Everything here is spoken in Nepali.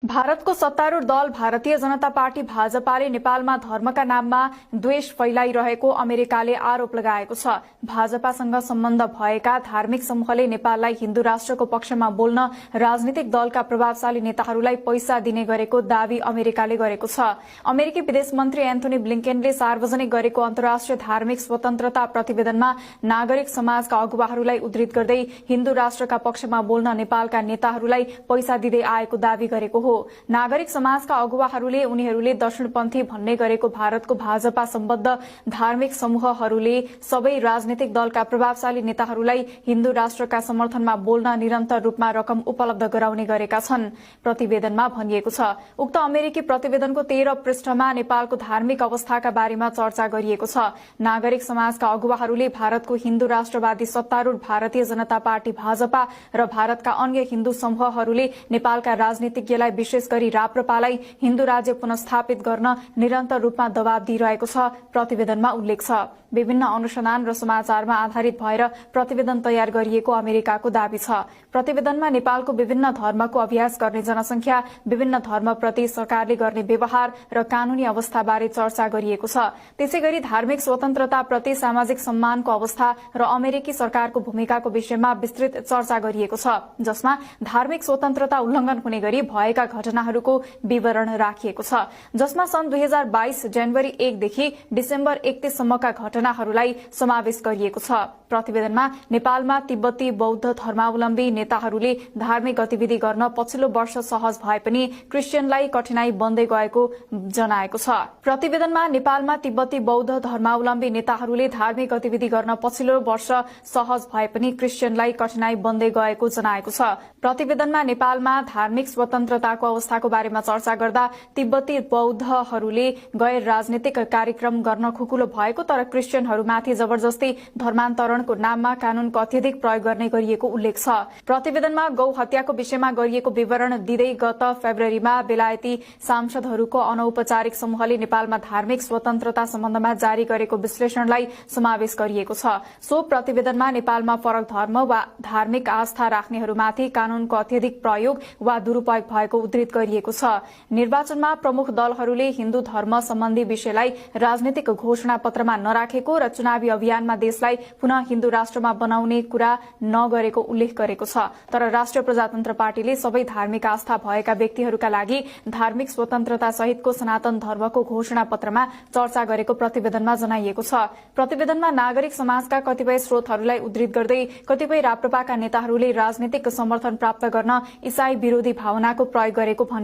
भारतको सत्तारूढ़ दल भारतीय जनता पार्टी भाजपाले नेपालमा धर्मका नाममा द्वेष फैलाइरहेको अमेरिकाले आरोप लगाएको छ। भाजपासँग सम्बन्ध भएका धार्मिक समूहले नेपाललाई हिन्दू राष्ट्रको पक्षमा बोल्न राजनीतिक दलका प्रभावशाली नेताहरूलाई पैसा दिने गरेको दावी अमेरिकाले गरेको छ। अमेरिकी विदेश मन्त्री एन्थोनी ब्लिंकेनले सार्वजनिक गरेको अन्तर्राष्ट्रिय धार्मिक स्वतन्त्रता प्रतिवेदनमा नागरिक समाजका अगुवाहरूलाई उद्धृत गर्दै हिन्दू राष्ट्रका पक्षमा बोल्न नेपालका नेताहरूलाई पैसा दिँदै आएको दावी गरेको हो। नागरिक समाजका अगुवाहरूले उनीहरूले दक्षिणपन्थी भन्ने गरेको भारतको भाजपा सम्बद्ध धार्मिक समूहहरूले सबै राजनीतिक दलका प्रभावशाली नेताहरूलाई हिन्दू राष्ट्रका समर्थनमा बोल्न निरन्तर रूपमा रकम उपलब्ध गराउने गरेका छन्। प्रतिवेदनमा भनिएको छ, उक्त अमेरिकी प्रतिवेदनको 13 पृष्ठमा नेपालको धार्मिक अवस्थाका बारेमा चर्चा गरिएको छ। नागरिक समाजका अगुवाहरूले भारतको हिन्दू राष्ट्रवादी सत्तारूढ़ भारतीय जनता पार्टी भाजपा र भारतका अन्य हिन्दू समूहहरूले नेपालका राजनीतिज्ञलाई विशेष गरी राप्रपालाई हिन्दू राज्य पुनस्थापित गर्न निरन्तर रूपमा दबाव दिइरहेको छ। प्रतिवेदनमा उल्लेख छ, विभिन्न अनुसन्धान र समाचारमा आधारित भएर प्रतिवेदन तयार गरिएको अमेरिकाको दावी छ। प्रतिवेदनमा नेपालको विभिन्न धर्मको अभ्यास गर्ने जनसंख्या, विभिन्न धर्मप्रति सरकारले गर्ने व्यवहार र कानूनी अवस्थाबारे चर्चा गरिएको छ। त्यसैगरी धार्मिक स्वतन्त्रताप्रति सामाजिक सम्मानको अवस्था र अमेरिकी सरकारको भूमिकाको विषयमा विस्तृत चर्चा गरिएको छ, जसमा धार्मिक स्वतन्त्रता उल्लंघन हुने गरी भएका घटनाहरूको विवरण राखिएको छ, जसमा सन् 2022 जनवरी 1 देखि डिसेम्बर 31 सम्मका घटनाहरूलाई समावेश गरिएको छ। प्रतिवेदनमा नेपालमा तिब्बती बौद्ध धर्मावलम्बी नेताहरूले धार्मिक गतिविधि गर्न पछिल्लो वर्ष सहज भए पनि क्रिश्चियनलाई कठिनाई बन्दै गएको जनाएको छ। प्रतिवेदनमा नेपालमा तिब्बती बौद्ध धर्मावलम्बी नेताहरूले धार्मिक गतिविधि गर्न पछिल्लो वर्ष सहज भए पनि क्रिश्चियनलाई कठिनाई बन्दै गएको जनाएको छ। प्रतिवेदनमा नेपालमा धार्मिक स्वतन्त्रताको अवस्थाको बारेमा चर्चा गर्दा तिब्बती बौद्धहरूले गैर राजनीतिक कार्यक्रम गर्न खुकुलो भएको तर क्रिश्चियनहरूमाथि जबरजस्ती धर्मान्तरणको नाममा कानूनको अत्यधिक प्रयोग गर्ने गरिएको उल्लेख छ। प्रतिवेदनमा गौ हत्याको विषयमा गरिएको विवरण दिँदै गत फेब्रुअरीमा बेलायती सांसदहरूको अनौपचारिक समूहले नेपालमा धार्मिक स्वतन्त्रता सम्बन्धमा जारी गरेको विश्लेषणलाई समावेश गरिएको छ। सो प्रतिवेदनमा नेपालमा फरक धर्म वा धार्मिक आस्था राख्नेहरूमाथि कानूनको अत्यधिक प्रयोग वा दुरूपयोग भएको उद्धृत गरिएको छ। निर्वाचनमा प्रमुख दलहरूले हिन्दू धर्म सम्बन्धी विषयलाई राजनीतिक घोषणा पत्रमा नराखेको र चुनावी अभियानमा देशलाई पुनः हिन्दू राष्ट्रमा बनाउने कुरा नगरेको उल्लेख गरेको छ। तर राष्ट्रिय प्रजातन्त्र पार्टीले सबै धार्मिक आस्था भएका व्यक्तिहरूका लागि धार्मिक स्वतन्त्रता सहितको सनातन धर्मको घोषणा पत्रमा चर्चा गरेको प्रतिवेदनमा जनाइएको छ। प्रतिवेदनमा नागरिक समाजका कतिपय स्रोतहरूलाई उद्धृत गर्दै कतिपय राप्रपाका नेताहरूले राजनीतिक समर्थन प्राप्त गर्न ईसाई विरोधी भावनाको प्रयोग गरेको भनिएको